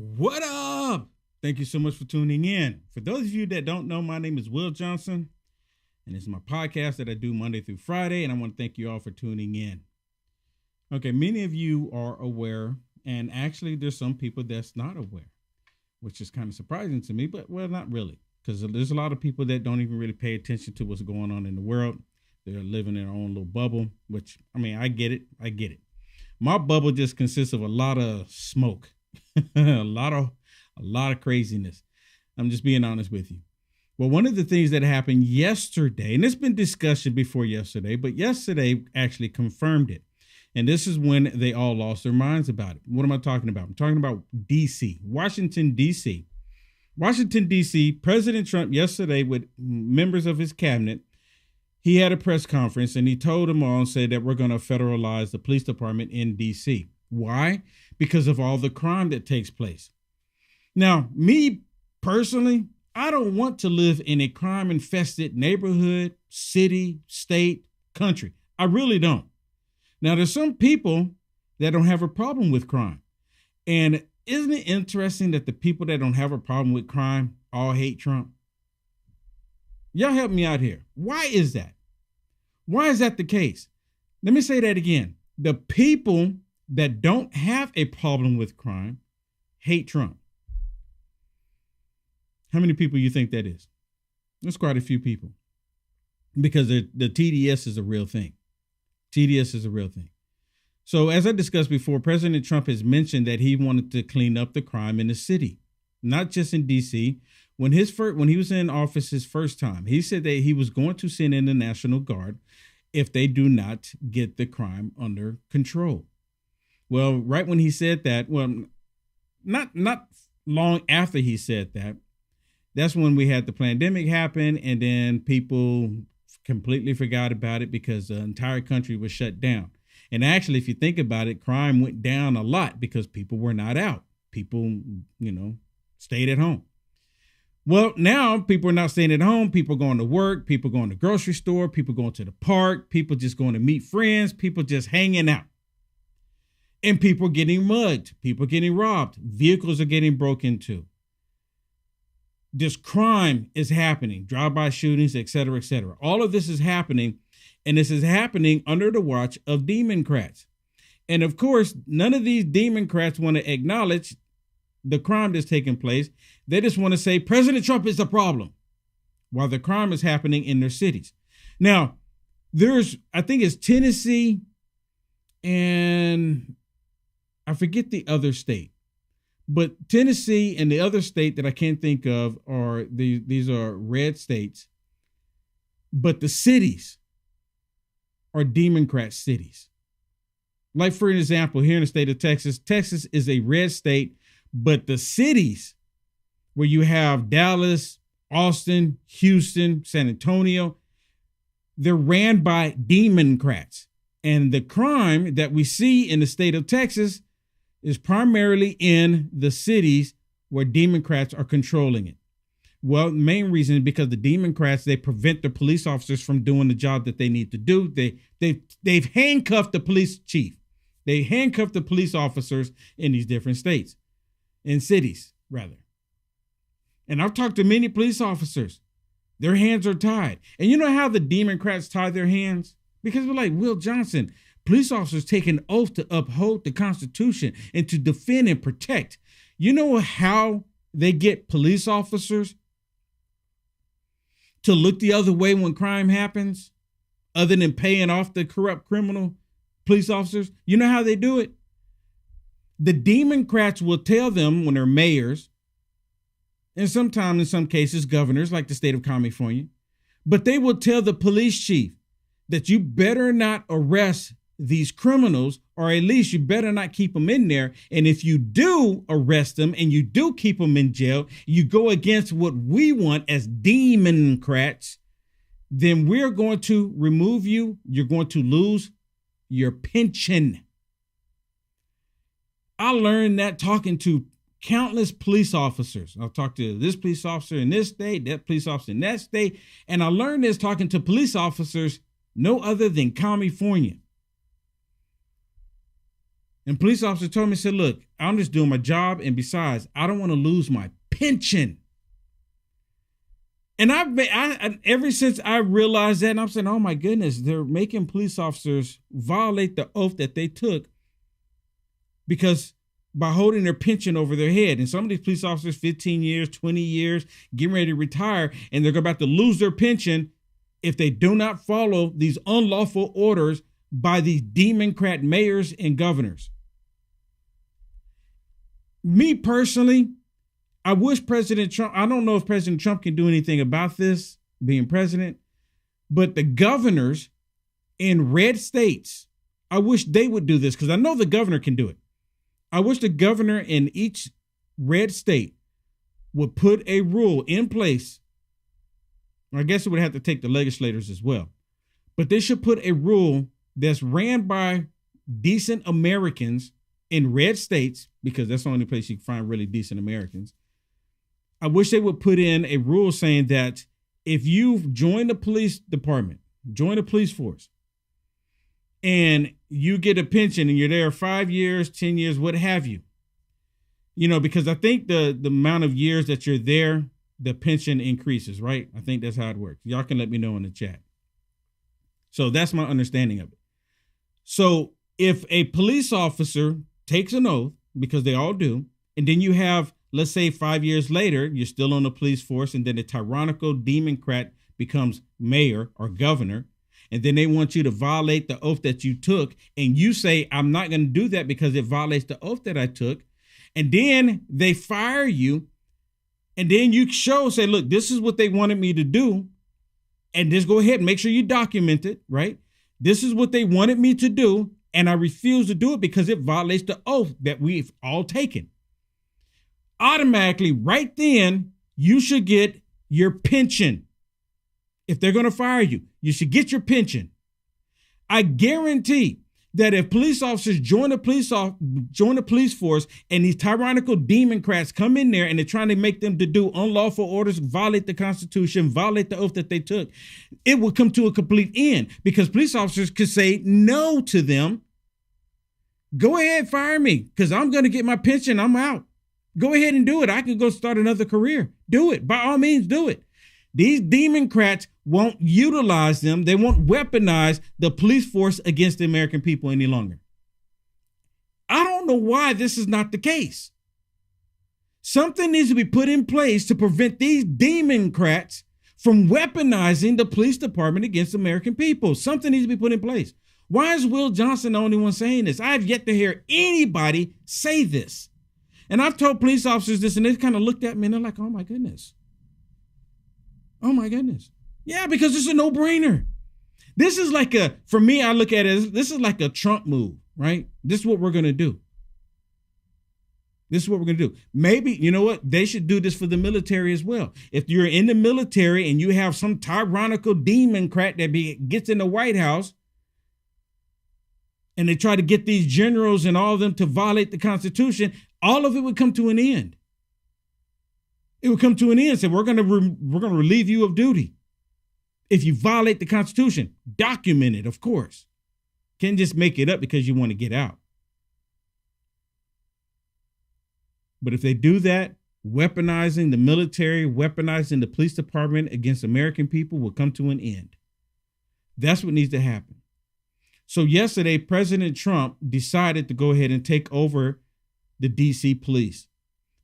What up? Thank you so much for tuning in. For those of you that don't know, my name is Will Johnson, and it's my podcast that I do Monday through Friday, and I want to thank you all for tuning in. Okay, many of you are aware, and actually there's some people that's not aware, which is kind of surprising to me, but well, not really, because there's a lot of people that don't even really pay attention to what's going on in the world. They're living in their own little bubble, which, I mean, I get it. My bubble just consists of a lot of smoke, a lot of craziness. I'm just being honest with you. Well, one of the things that happened yesterday, and it's been discussion before yesterday, but yesterday actually confirmed it. And this is when they all lost their minds about it. What am I talking about? I'm talking about D.C., Washington, D.C. Washington, D.C., President Trump yesterday with members of his cabinet, he had a press conference and he told them all and said that we're going to federalize the police department in D.C. Why? Because of all the crime that takes place. Now, me personally, I don't want to live in a crime-infested neighborhood, city, state, country. I really don't. Now, there's some people that don't have a problem with crime. And isn't it interesting that the people that don't have a problem with crime all hate Trump? Y'all help me out here. Why is that? Why is that the case? Let me say that again. The people that don't have a problem with crime hate Trump. How many people you think that is? There's quite a few people, because the TDS is a real thing. TDS is a real thing. So as I discussed before, President Trump has mentioned that he wanted to clean up the crime in the city, not just in D.C. When he was in office his first time, he said that he was going to send in the National Guard if they do not get the crime under control. Well, right when he said that, well, not long after he said that, that's when we had the pandemic happen, and then people completely forgot about it because the entire country was shut down. And actually, if you think about it, crime went down a lot because people were not out. People, stayed at home. Well, now people are not staying at home. People going to work, people going to the grocery store, people going to the park, people just going to meet friends, people just hanging out. And people getting mugged, people getting robbed, vehicles are getting broken into. This crime is happening, drive-by shootings, et cetera, et cetera. All of this is happening, and this is happening under the watch of Democrats. And of course, none of these Democrats want to acknowledge the crime that's taking place. They just want to say President Trump is the problem, while the crime is happening in their cities. Now, I think it's Tennessee, and I forget the other state. But Tennessee and the other state that I can't think of these are red states, but the cities are Democrat cities. Like, for an example, here in the state of Texas, Texas is a red state, but the cities where you have Dallas, Austin, Houston, San Antonio, they're ran by Democrats. And the crime that we see in the state of Texas is primarily in the cities where Democrats are controlling it. Well, the main reason is because the Democrats, they prevent the police officers from doing the job that they need to do. They've handcuffed the police chief. They handcuffed the police officers in these different states, in cities, rather. And I've talked to many police officers. Their hands are tied. And you know how the Democrats tie their hands? Because we're like, Will Johnson, police officers take an oath to uphold the Constitution and to defend and protect. You know how they get police officers to look the other way when crime happens, other than paying off the corrupt criminal police officers? You know how they do it? The Democrats will tell them when they're mayors, and sometimes in some cases governors, like the state of California, but they will tell the police chief that you better not arrest these criminals, or at least you better not keep them in there. And if you do arrest them and you do keep them in jail, you go against what we want as Democrats, then we're going to remove you. You're going to lose your pension. I learned that talking to countless police officers. I'll talk to this police officer in this state, that police officer in that state. And I learned this talking to police officers no other than California. And police officer told me, said, look, I'm just doing my job. And besides, I don't want to lose my pension. And ever since I realized that, and I'm saying, oh my goodness, they're making police officers violate the oath that they took because by holding their pension over their head. And some of these police officers, 15 years, 20 years, getting ready to retire, and they're about to lose their pension if they do not follow these unlawful orders by these Democrat mayors and governors. Me personally, I wish President Trump, I don't know if President Trump can do anything about this being president, but the governors in red states, I wish they would do this because I know the governor can do it. I wish the governor in each red state would put a rule in place. I guess it would have to take the legislators as well, but they should put a rule that's ran by decent Americans in red states, because that's the only place you can find really decent Americans. I wish they would put in a rule saying that if you've joined the police department, join the police force, and you get a pension and you're there 5 years, 10 years, what have you, because I think the amount of years that you're there, the pension increases, right? I think that's how it works. Y'all can let me know in the chat. So that's my understanding of it. So if a police officer takes an oath, because they all do, and then you have, let's say 5 years later, you're still on the police force, and then a tyrannical Democrat becomes mayor or governor, and then they want you to violate the oath that you took, and you say, I'm not going to do that because it violates the oath that I took, and then they fire you, and then you say, look, this is what they wanted me to do, and just go ahead and make sure you document it, right? This is what they wanted me to do, and I refuse to do it because it violates the oath that we've all taken. Automatically, right then, you should get your pension. If they're going to fire you, you should get your pension. I guarantee that if police officers join the police force and these tyrannical Democrats come in there and they're trying to make them to do unlawful orders, violate the Constitution, violate the oath that they took, it will come to a complete end because police officers could say no to them. Go ahead, fire me because I'm going to get my pension. I'm out. Go ahead and do it. I could go start another career. Do it. By all means, do it. These Democrats won't utilize them. They won't weaponize the police force against the American people any longer. I don't know why this is not the case. Something needs to be put in place to prevent these Democrats from weaponizing the police department against American people. Something needs to be put in place. Why is Will Johnson the only one saying this? I've yet to hear anybody say this. And I've told police officers this, and they kind of looked at me and they're like, oh my goodness. Oh my goodness. Yeah, because it's a no-brainer. This is like for me, I look at it as this is like a Trump move, right? This is what we're going to do. This is what we're going to do. Maybe, you know what? They should do this for the military as well. If you're in the military and you have some tyrannical Democrat that gets in the White House and they try to get these generals and all of them to violate the Constitution, all of it would come to an end. It would come to an end and say, we're going to relieve you of duty. If you violate the Constitution, document it, of course. Can't just make it up because you want to get out. But if they do that, weaponizing the military, weaponizing the police department against American people will come to an end. That's what needs to happen. So yesterday, President Trump decided to go ahead and take over the DC police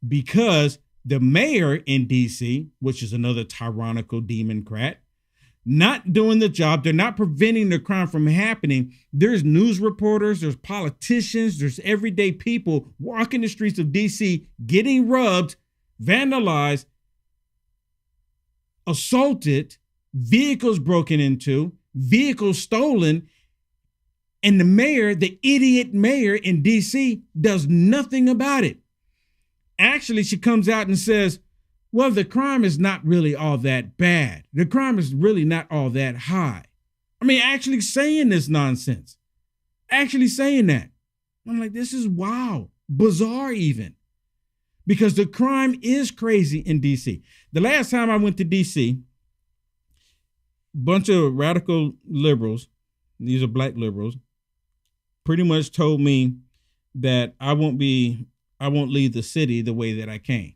because the mayor in DC, which is another tyrannical Democrat, not doing the job. They're not preventing the crime from happening. There's news reporters, there's politicians, there's everyday people walking the streets of DC, getting rubbed, vandalized, assaulted, vehicles broken into, vehicles stolen. And the mayor, the idiot mayor in DC, does nothing about it. Actually, she comes out and says, well, the crime is not really all that bad. The crime is really not all that high. I mean, actually saying this nonsense. Actually saying that. I'm like, this is wow. Bizarre even. Because the crime is crazy in DC. The last time I went to DC, a bunch of radical liberals, these are black liberals, pretty much told me that I won't leave the city the way that I came.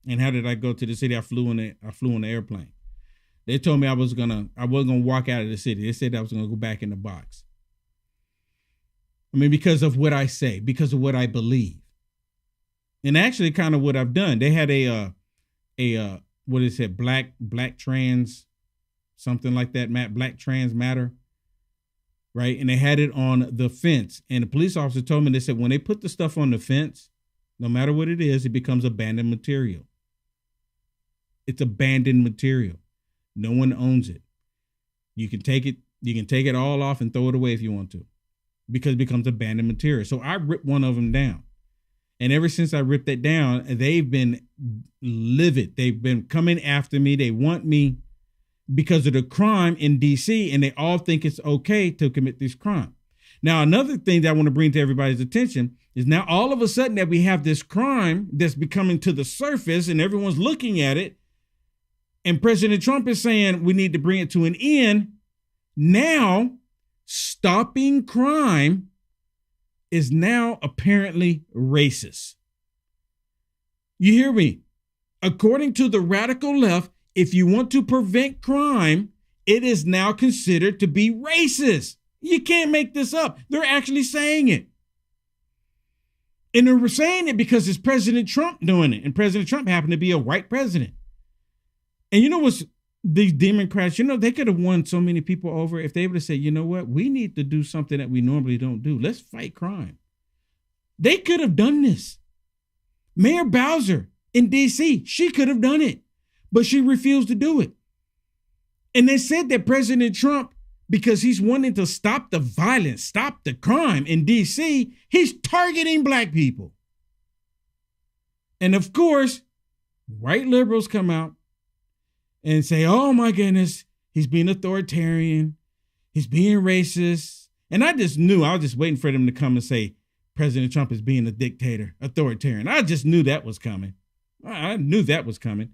And how did I go to the city? I flew on the airplane. They told me I wasn't gonna walk out of the city. They said I was gonna go back in the box. I mean, because of what I say, because of what I believe. And actually kind of what I've done. They had a what is it, black trans, something like that, Black Trans Matter, right? And they had it on the fence. And the police officer told me, they said, when they put the stuff on the fence, no matter what it is, it becomes abandoned material. It's abandoned material. No one owns it. You can take it all off and throw it away if you want to, because it becomes abandoned material. So I ripped one of them down. And ever since I ripped it down, they've been livid. They've been coming after me. They want me because of the crime in DC, and they all think it's okay to commit this crime. Now, another thing that I want to bring to everybody's attention is now all of a sudden that we have this crime that's becoming to the surface and everyone's looking at it, and President Trump is saying we need to bring it to an end. Now, stopping crime is now apparently racist. You hear me? According to the radical left, if you want to prevent crime, it is now considered to be racist. You can't make this up. They're actually saying it. And they're saying it because it's President Trump doing it. And President Trump happened to be a white president. And you know what's, these Democrats, they could have won so many people over if they would have said, you know what, we need to do something that we normally don't do. Let's fight crime. They could have done this. Mayor Bowser in DC, she could have done it, but she refused to do it. And they said that President Trump, because he's wanting to stop the violence, stop the crime in DC, he's targeting black people. And of course, white liberals come out and say, oh my goodness, he's being authoritarian, he's being racist. And I just knew, I was just waiting for them to come and say, President Trump is being a dictator, authoritarian. I just knew that was coming. I knew that was coming.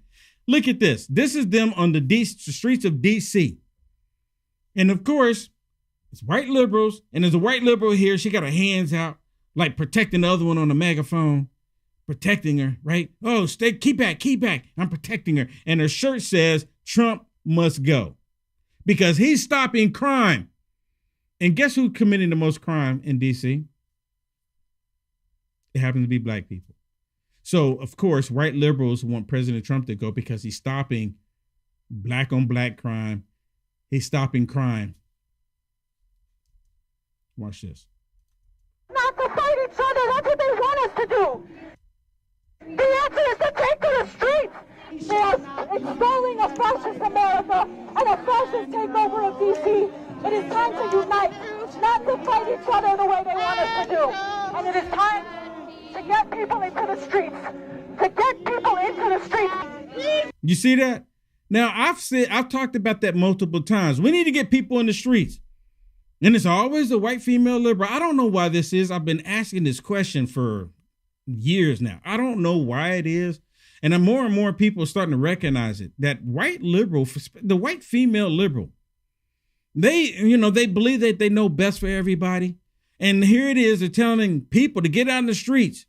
Look at this. This is them on the streets of DC. And of course, it's white liberals. And there's a white liberal here. She got her hands out, like protecting the other one on the megaphone, protecting her, right? Oh, keep back. I'm protecting her. And her shirt says, Trump must go because he's stopping crime. And guess who's committing the most crime in DC? It happens to be black people. So, of course, white liberals want President Trump to go because he's stopping black on black crime. He's stopping crime. Watch this. Not to fight each other. That's what they want us to do. The answer is to take to the streets. They are installing a fascist America and a fascist takeover of D.C. It is time to unite, not to fight each other the way they want us to do. And it is time to get people into the streets. To get people into the streets. You see that? Now, I've talked about that multiple times. We need to get people in the streets. And it's always the white female liberal. I don't know why this is. I've been asking this question for years now. I don't know why it is. And more and more people are starting to recognize it, that white liberal, the white female liberal, they believe that they know best for everybody. And here it is, they're telling people to get out in the streets.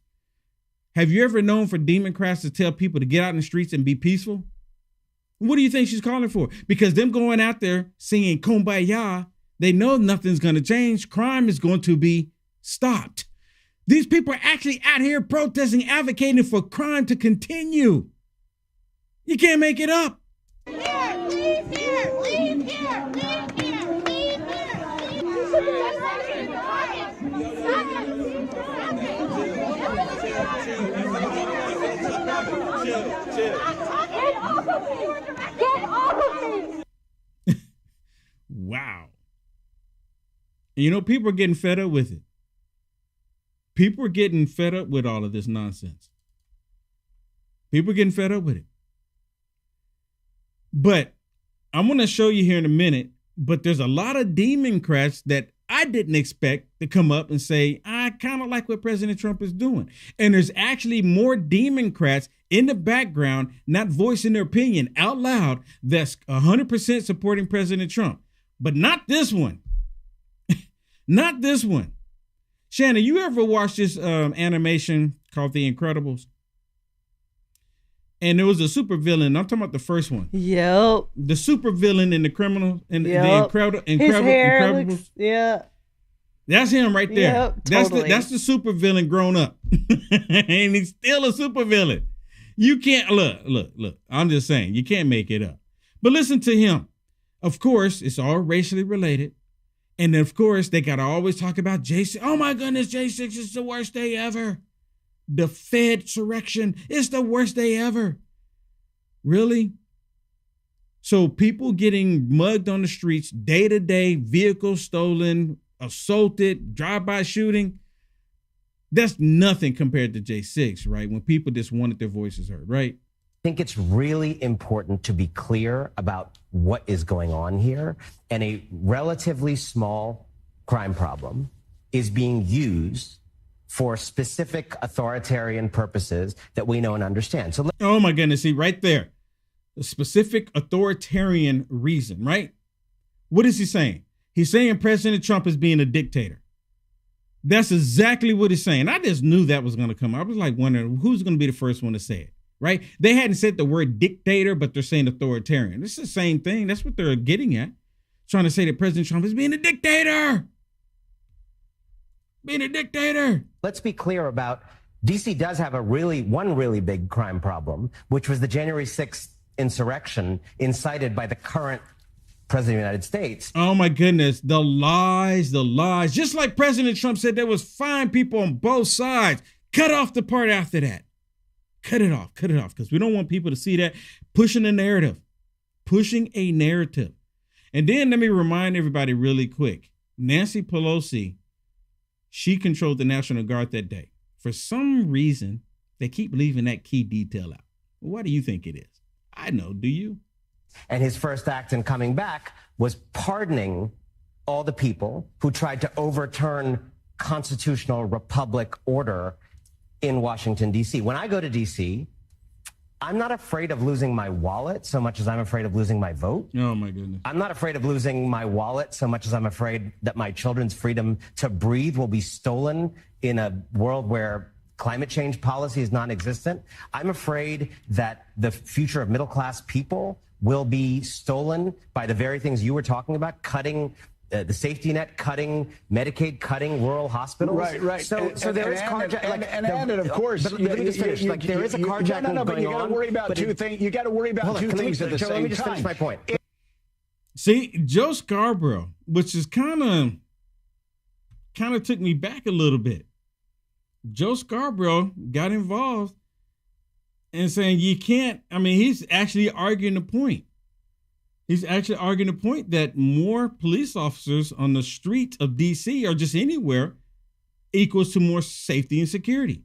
Have you ever known for Democrats to tell people to get out in the streets and be peaceful? What do you think she's calling for? Because them going out there singing Kumbaya, they know nothing's going to change. Crime is going to be stopped. These people are actually out here protesting, advocating for crime to continue. You can't make it up. Here, leave here, leave here, leave here, leave Get off of me! Get off of me! Wow. And people are getting fed up with it. People are getting fed up with all of this nonsense. People are getting fed up with it. But I'm going to show you here in a minute, but there's a lot of Democrats that I didn't expect to come up and say, I kind of like what President Trump is doing. And there's actually more Democrats in the background, not voicing their opinion out loud, that's 100% supporting President Trump. But not this one. Not this one. Shannon, you ever watched this animation called The Incredibles? And there was a super villain. I'm talking about the first one. Yep. The super villain in the criminal and the His hair Incredibles. looks, yeah. That's him right there. Yep, totally. That's the super villain grown up. And he's still a super villain. You can't look. I'm just saying, you can't make it up. But listen to him. Of course, it's all racially related. And of course, they got to always talk about J6. Oh my goodness, J6 is the worst day ever. The Fed insurrection is the worst day ever. Really? So people getting mugged on the streets day to day, vehicles stolen, assaulted, drive-by shooting. That's nothing compared to J6, right? When people just wanted their voices heard, right? I think it's really important to be clear about what is going on here. And a relatively small crime problem is being used for specific authoritarian purposes that we know and understand. So, oh my goodness, see right there, a specific authoritarian reason, right? What is he saying? He's saying President Trump is being a dictator. That's exactly what he's saying. I just knew that was going to come. I was like wondering who's going to be the first one to say it, right? They hadn't said the word dictator, but they're saying authoritarian. It's the same thing. That's what they're getting at. Trying to say that President Trump is being a dictator. Being a dictator. let's be clear about DC does have one really big crime problem, which was the January 6th insurrection incited by the current President of the United States. Oh my goodness, the lies. Just like President Trump said, there was fine people on both sides. Cut off the part after that. Cut it off, because we don't want people to see that. Pushing a narrative. And then let me remind everybody really quick. Nancy Pelosi, she controlled the National Guard that day. For some reason, they keep leaving that key detail out. Why do you think it is? I know, do you? And his first act in coming back was pardoning all the people who tried to overturn constitutional republic order in Washington, D.C. When I go to D.C., I'm not afraid of losing my wallet so much as I'm afraid of losing my vote. Oh, my goodness. I'm not afraid of losing my wallet so much as I'm afraid that my children's freedom to breathe will be stolen in a world where climate change policy is non-existent. I'm afraid that the future of middle-class people will be stolen by the very things you were talking about, cutting the safety net, cutting Medicaid, cutting rural hospitals. Right. So there is carjacking. And of course, but let me just finish. There is a carjacking going on. But you got to worry about two things. You got to worry about two things at the same time. Let me just finish my point. See, Joe Scarborough, which is kind of took me back a little bit. Joe Scarborough got involved and saying you can't. I mean, he's actually arguing the point. He's actually arguing the point that more police officers on the streets of D.C. or just anywhere equals to more safety and security.